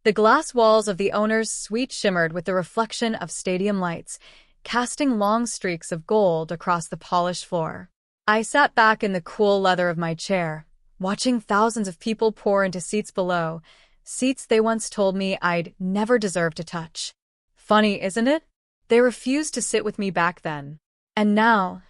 The glass walls of the owner's suite shimmered with the reflection of stadium lights, casting long streaks of gold across the polished floor. I sat back in the cool leather of my chair, watching thousands of people pour into seats below, seats they once told me I'd never deserve to touch. Funny, isn't it? They refused to sit with me back then. And now,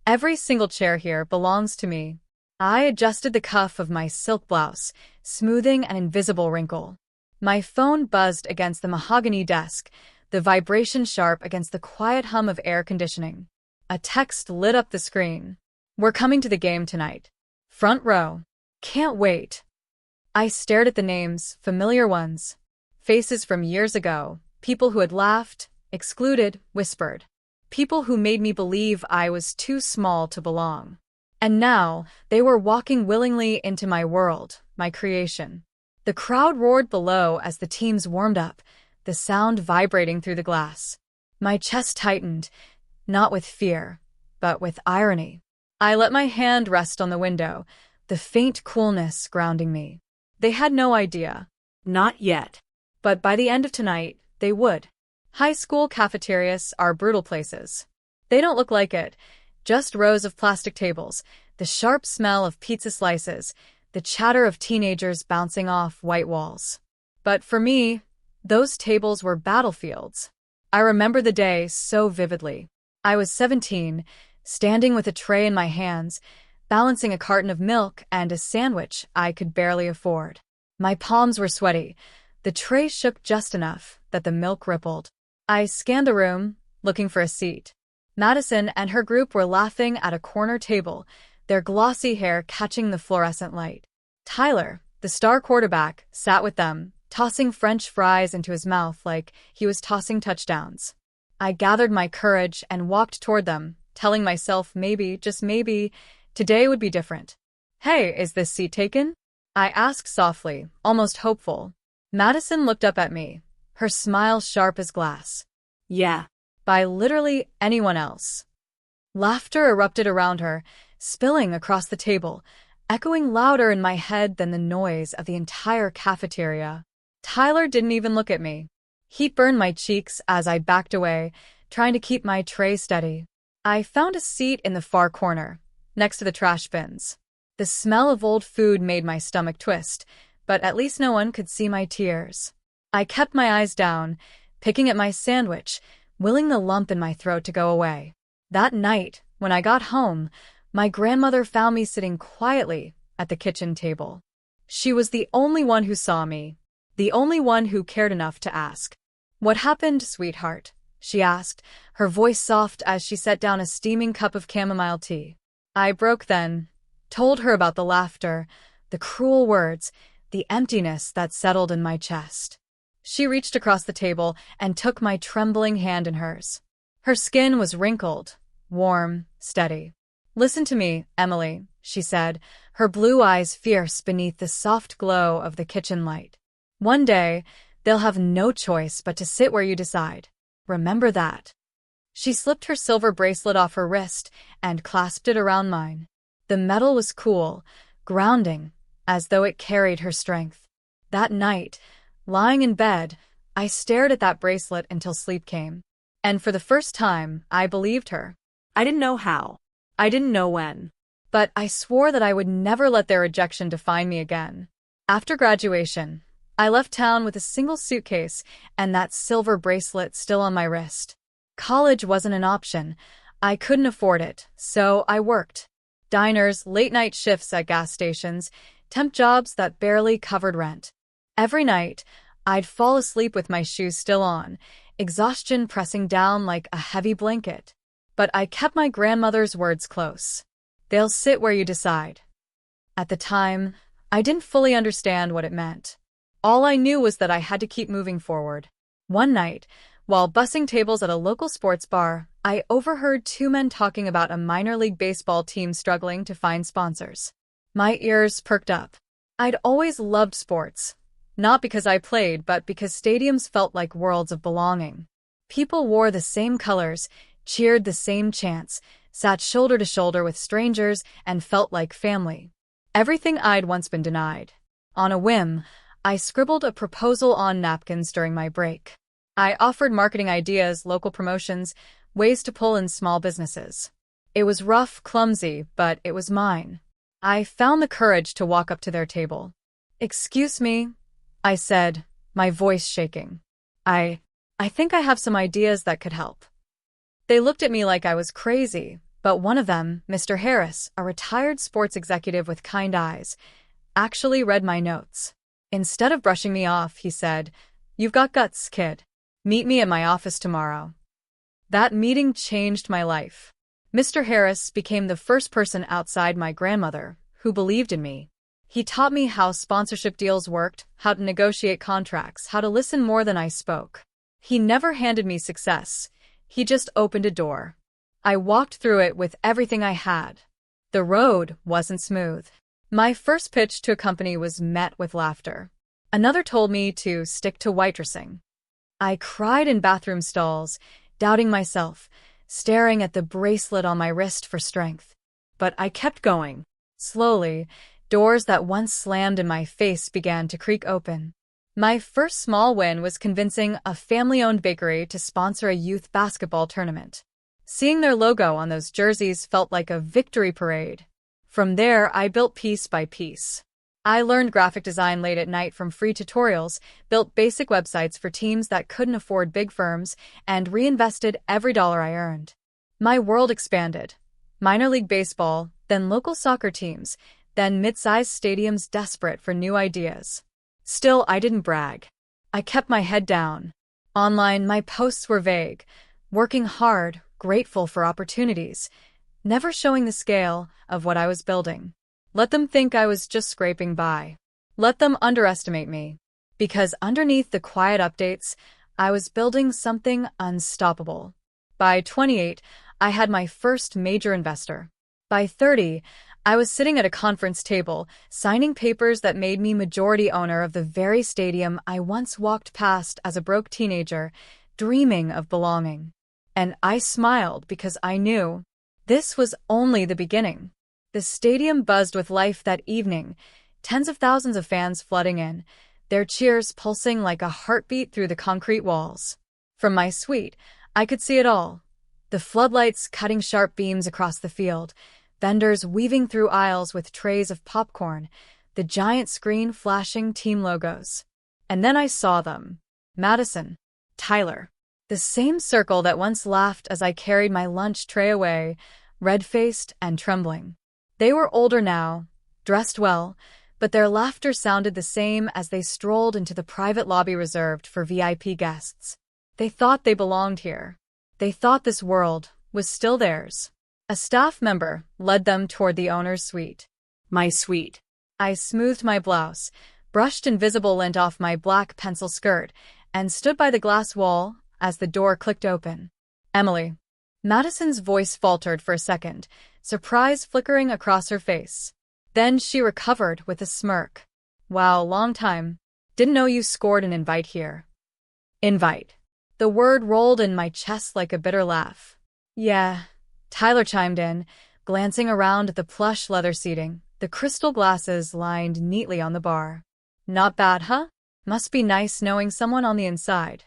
every single chair here belongs to me. I adjusted the cuff of my silk blouse, smoothing an invisible wrinkle. My phone buzzed against the mahogany desk, the vibration sharp against the quiet hum of air conditioning. A text lit up the screen. "We're coming to the game tonight. Front row. Can't wait." I stared at the names, familiar ones. Faces from years ago, people who had laughed, excluded, whispered. People who made me believe I was too small to belong. And now, they were walking willingly into my world, my creation. The crowd roared below as the teams warmed up, the sound vibrating through the glass. My chest tightened, not with fear, but with irony. I let my hand rest on the window, the faint coolness grounding me. They had no idea. Not yet. But by the end of tonight, they would. High school cafeterias are brutal places. They don't look like it. Just rows of plastic tables, the sharp smell of pizza slices, the chatter of teenagers bouncing off white walls. But for me, those tables were battlefields. I remember the day so vividly. I was 17, standing with a tray in my hands, balancing a carton of milk and a sandwich I could barely afford. My palms were sweaty. The tray shook just enough that the milk rippled. I scanned the room, looking for a seat. Madison and her group were laughing at a corner table, their glossy hair catching the fluorescent light. Tyler, the star quarterback, sat with them, tossing French fries into his mouth like he was tossing touchdowns. I gathered my courage and walked toward them, telling myself maybe, just maybe, today would be different. "Hey, is this seat taken?" I asked softly, almost hopeful. Madison looked up at me, her smile sharp as glass. "Yeah." By literally anyone else. Laughter erupted around her, spilling across the table, echoing louder in my head than the noise of the entire cafeteria. Tyler didn't even look at me. Heat burned my cheeks as I backed away, trying to keep my tray steady. I found a seat in the far corner, next to the trash bins. The smell of old food made my stomach twist, but at least no one could see my tears. I kept my eyes down, picking at my sandwich, willing the lump in my throat to go away. That night, when I got home, my grandmother found me sitting quietly at the kitchen table. She was the only one who saw me, the only one who cared enough to ask. "What happened, sweetheart?" she asked, her voice soft as she set down a steaming cup of chamomile tea. I broke then, told her about the laughter, the cruel words, the emptiness that settled in my chest. She reached across the table and took my trembling hand in hers. Her skin was wrinkled, warm, steady. "Listen to me, Emily," she said, her blue eyes fierce beneath the soft glow of the kitchen light. "One day, they'll have no choice but to sit where you decide. Remember that." She slipped her silver bracelet off her wrist and clasped it around mine. The metal was cool, grounding, as though it carried her strength. That night, lying in bed, I stared at that bracelet until sleep came. And for the first time, I believed her. I didn't know how. I didn't know when. But I swore that I would never let their rejection define me again. After graduation, I left town with a single suitcase and that silver bracelet still on my wrist. College wasn't an option. I couldn't afford it, so I worked. Diners, late-night shifts at gas stations, temp jobs that barely covered rent. Every night, I'd fall asleep with my shoes still on, exhaustion pressing down like a heavy blanket. But I kept my grandmother's words close. "They'll sit where you decide." At the time, I didn't fully understand what it meant. All I knew was that I had to keep moving forward. One night, while bussing tables at a local sports bar, I overheard two men talking about a minor league baseball team struggling to find sponsors. My ears perked up. I'd always loved sports. Not because I played, but because stadiums felt like worlds of belonging. People wore the same colors, cheered the same chants, sat shoulder to shoulder with strangers, and felt like family. Everything I'd once been denied. On a whim, I scribbled a proposal on napkins during my break. I offered marketing ideas, local promotions, ways to pull in small businesses. It was rough, clumsy, but it was mine. I found the courage to walk up to their table. "Excuse me," I said, my voice shaking. I think I have some ideas that could help." They looked at me like I was crazy, but one of them, Mr. Harris, a retired sports executive with kind eyes, actually read my notes. Instead of brushing me off, he said, "You've got guts, kid. Meet me at my office tomorrow." That meeting changed my life. Mr. Harris became the first person outside my grandmother who believed in me. He taught me how sponsorship deals worked, how to negotiate contracts, how to listen more than I spoke. He never handed me success. He just opened a door. I walked through it with everything I had. The road wasn't smooth. My first pitch to a company was met with laughter. Another told me to stick to waitressing. I cried in bathroom stalls, doubting myself, staring at the bracelet on my wrist for strength. But I kept going. Slowly, doors that once slammed in my face began to creak open. My first small win was convincing a family-owned bakery to sponsor a youth basketball tournament. Seeing their logo on those jerseys felt like a victory parade. From there, I built piece by piece. I learned graphic design late at night from free tutorials, built basic websites for teams that couldn't afford big firms, and reinvested every dollar I earned. My world expanded. Minor league baseball, then local soccer teams, then mid-sized stadiums desperate for new ideas. Still, I didn't brag. I kept my head down. Online, my posts were vague, working hard, grateful for opportunities, never showing the scale of what I was building. Let them think I was just scraping by. Let them underestimate me. Because underneath the quiet updates, I was building something unstoppable. By 28, I had my first major investor. By 30, I was sitting at a conference table, signing papers that made me majority owner of the very stadium I once walked past as a broke teenager, dreaming of belonging. And I smiled because I knew this was only the beginning. The stadium buzzed with life that evening, tens of thousands of fans flooding in, their cheers pulsing like a heartbeat through the concrete walls. From my suite, I could see it all. The floodlights cutting sharp beams across the field, vendors weaving through aisles with trays of popcorn, the giant screen flashing team logos. And then I saw them. Madison, Tyler. The same circle that once laughed as I carried my lunch tray away, red-faced and trembling. They were older now, dressed well, but their laughter sounded the same as they strolled into the private lobby reserved for VIP guests. They thought they belonged here. They thought this world was still theirs. A staff member led them toward the owner's suite. My suite. I smoothed my blouse, brushed invisible lint off my black pencil skirt, and stood by the glass wall as the door clicked open. "Emily." Madison's voice faltered for a second, surprise flickering across her face. Then she recovered with a smirk. "Wow, long time. Didn't know you scored an invite here." "Invite." The word rolled in my chest like a bitter laugh. "Yeah," Tyler chimed in, glancing around at the plush leather seating, the crystal glasses lined neatly on the bar. "Not bad, huh? Must be nice knowing someone on the inside."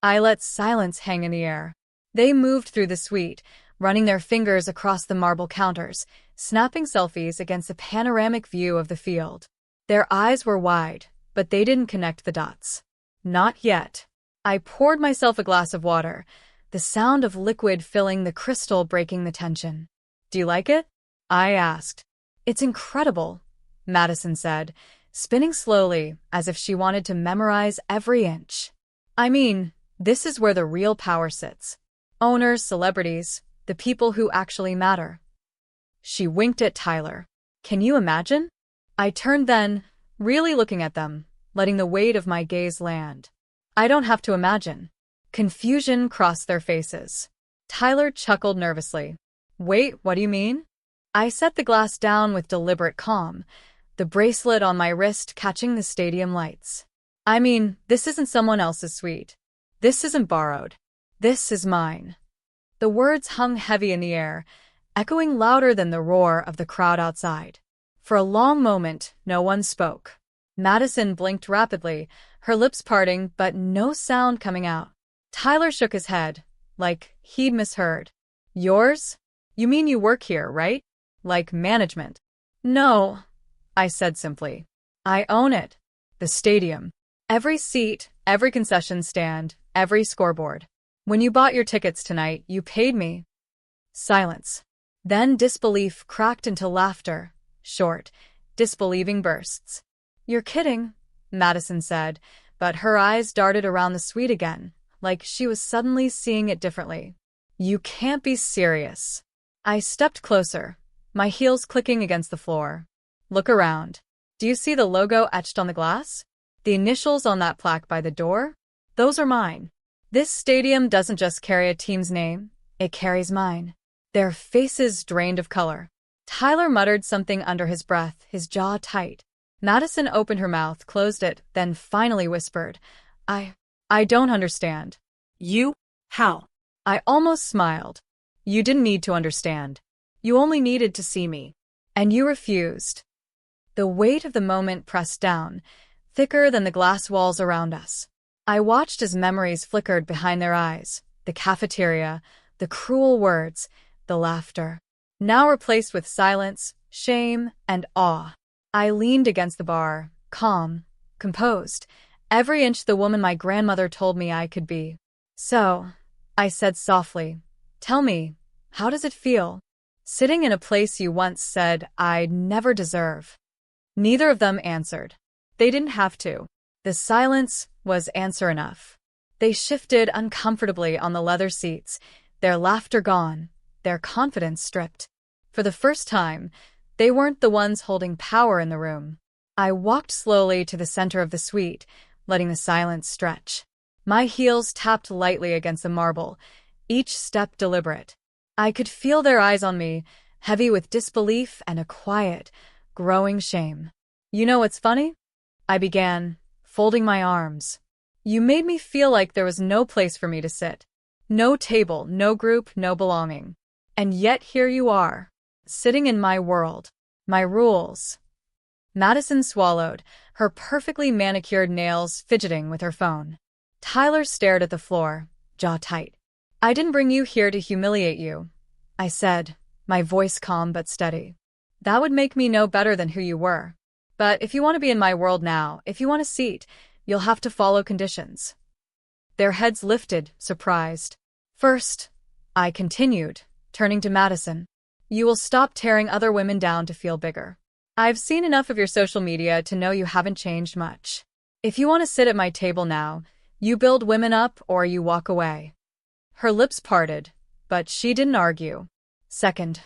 I let silence hang in the air. They moved through the suite, running their fingers across the marble counters, snapping selfies against a panoramic view of the field. Their eyes were wide, but they didn't connect the dots. Not yet. I poured myself a glass of water, the sound of liquid filling the crystal breaking the tension. "Do you like it?" I asked. "It's incredible," Madison said, spinning slowly as if she wanted to memorize every inch. "I mean, this is where the real power sits. Owners, celebrities, the people who actually matter." She winked at Tyler. "Can you imagine?" I turned then, really looking at them, letting the weight of my gaze land. "I don't have to imagine." Confusion crossed their faces. Tyler chuckled nervously. "Wait, what do you mean?" I set the glass down with deliberate calm, the bracelet on my wrist catching the stadium lights. "I mean, this isn't someone else's suite. This isn't borrowed. This is mine." The words hung heavy in the air, echoing louder than the roar of the crowd outside. For a long moment, no one spoke. Madison blinked rapidly, her lips parting but no sound coming out. Tyler shook his head, like he'd misheard. Yours? You mean you work here, right? Like management? No, I said simply. I own it. The stadium. Every seat, every concession stand, every scoreboard. When you bought your tickets tonight, you paid me. Silence. Then disbelief cracked into laughter, short, disbelieving bursts. You're kidding, Madison said, but her eyes darted around the suite again, like she was suddenly seeing it differently. You can't be serious. I stepped closer, my heels clicking against the floor. Look around. Do you see the logo etched on the glass? The initials on that plaque by the door? Those are mine. This stadium doesn't just carry a team's name, it carries mine. Their faces drained of color. Tyler muttered something under his breath, his jaw tight. Madison opened her mouth, closed it, then finally whispered, I don't understand. You? How? I almost smiled. You didn't need to understand. You only needed to see me. And you refused. The weight of the moment pressed down, thicker than the glass walls around us. I watched as memories flickered behind their eyes, the cafeteria, the cruel words, the laughter. Now replaced with silence, shame, and awe. I leaned against the bar, calm, composed, every inch the woman my grandmother told me I could be. So, I said softly, tell me, how does it feel? Sitting in a place you once said I'd never deserve. Neither of them answered. They didn't have to. The silence was answer enough. They shifted uncomfortably on the leather seats, their laughter gone, their confidence stripped. For the first time, they weren't the ones holding power in the room. I walked slowly to the center of the suite, letting the silence stretch. My heels tapped lightly against the marble, each step deliberate. I could feel their eyes on me, heavy with disbelief and a quiet, growing shame. You know what's funny? I began, folding my arms. You made me feel like there was no place for me to sit. No table, no group, no belonging. And yet here you are, sitting in my world, my rules. Madison swallowed, her perfectly manicured nails fidgeting with her phone. Tyler stared at the floor, jaw tight. I didn't bring you here to humiliate you, I said, my voice calm but steady. That would make me know better than who you were. But if you want to be in my world now, if you want a seat, you'll have to follow conditions. Their heads lifted, surprised. First, I continued, turning to Madison, you will stop tearing other women down to feel bigger. I've seen enough of your social media to know you haven't changed much. If you want to sit at my table now, you build women up or you walk away. Her lips parted, but she didn't argue. Second,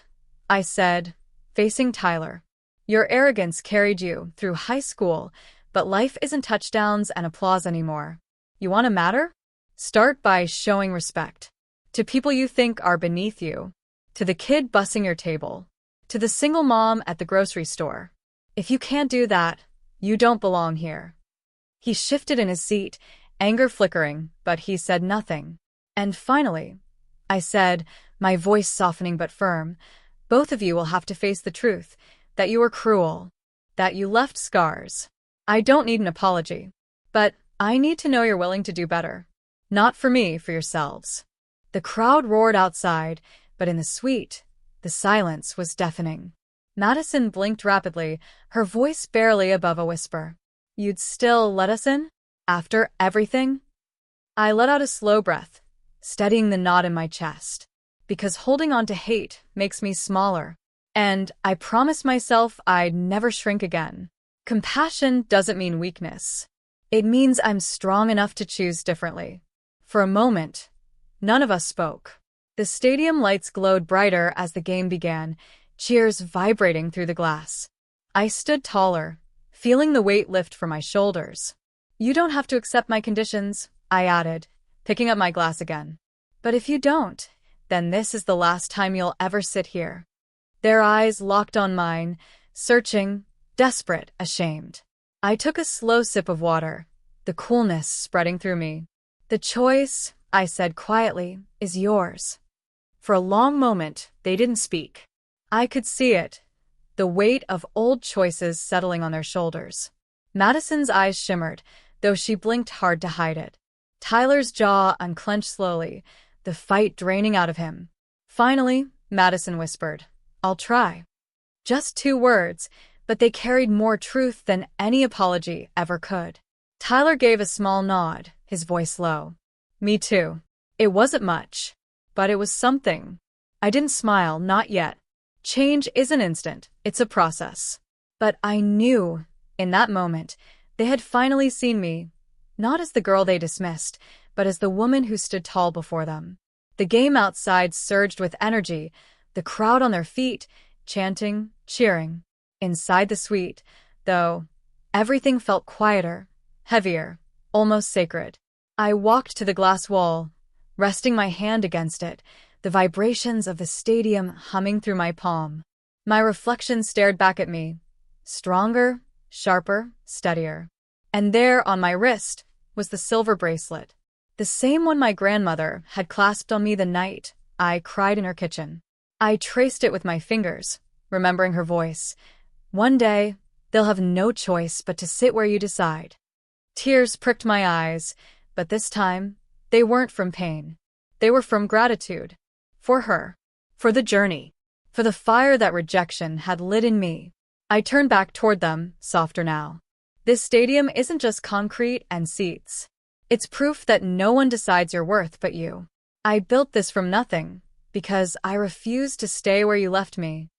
I said, facing Tyler, your arrogance carried you through high school, but life isn't touchdowns and applause anymore. You want to matter? Start by showing respect. To people you think are beneath you. To the kid bussing your table. To the single mom at the grocery store. If you can't do that, you don't belong here. He shifted in his seat, anger flickering, but he said nothing. And finally, I said, my voice softening but firm, both of you will have to face the truth, that you were cruel, that you left scars. I don't need an apology, but I need to know you're willing to do better. Not for me, for yourselves. The crowd roared outside, but in the suite, the silence was deafening. Madison blinked rapidly, her voice barely above a whisper. You'd still let us in? After everything? I let out a slow breath, steadying the knot in my chest. Because holding on to hate makes me smaller. And I promised myself I'd never shrink again. Compassion doesn't mean weakness. It means I'm strong enough to choose differently. For a moment, none of us spoke. The stadium lights glowed brighter as the game began, cheers vibrating through the glass. I stood taller, feeling the weight lift from my shoulders. You don't have to accept my conditions, I added, picking up my glass again. But if you don't, then this is the last time you'll ever sit here. Their eyes locked on mine, searching, desperate, ashamed. I took a slow sip of water, the coolness spreading through me. The choice, I said quietly, is yours. For a long moment, they didn't speak. I could see it, the weight of old choices settling on their shoulders. Madison's eyes shimmered, though she blinked hard to hide it. Tyler's jaw unclenched slowly, the fight draining out of him. Finally, Madison whispered, "I'll try." Just 2 words, but they carried more truth than any apology ever could. Tyler gave a small nod, his voice low. "Me too." It wasn't much, but it was something. I didn't smile, not yet. Change isn't instant, it's a process. But I knew, in that moment, they had finally seen me, not as the girl they dismissed, but as the woman who stood tall before them. The game outside surged with energy, the crowd on their feet, chanting, cheering. Inside the suite, though, everything felt quieter, heavier, almost sacred. I walked to the glass wall, resting my hand against it, the vibrations of the stadium humming through my palm. My reflection stared back at me, stronger, sharper, steadier. And there, on my wrist, was the silver bracelet, the same one my grandmother had clasped on me the night I cried in her kitchen. I traced it with my fingers, remembering her voice. "One day, they'll have no choice but to sit where you decide." Tears pricked my eyes, but this time, they weren't from pain. They were from gratitude. For her. For the journey. For the fire that rejection had lit in me. I turned back toward them, softer now. This stadium isn't just concrete and seats. It's proof that no one decides your worth but you. I built this from nothing, because I refused to stay where you left me.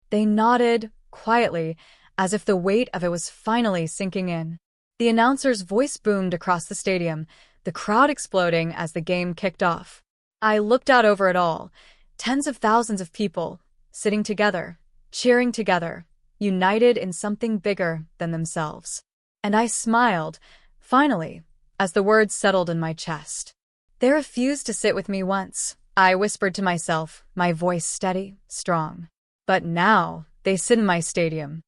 They nodded, quietly, as if the weight of it was finally sinking in. The announcer's voice boomed across the stadium, the crowd exploding as the game kicked off. I looked out over it all, tens of thousands of people, sitting together, cheering together, united in something bigger than themselves. And I smiled, finally, as the words settled in my chest. They refused to sit with me once, I whispered to myself, my voice steady, strong. But now, they sit in my stadium.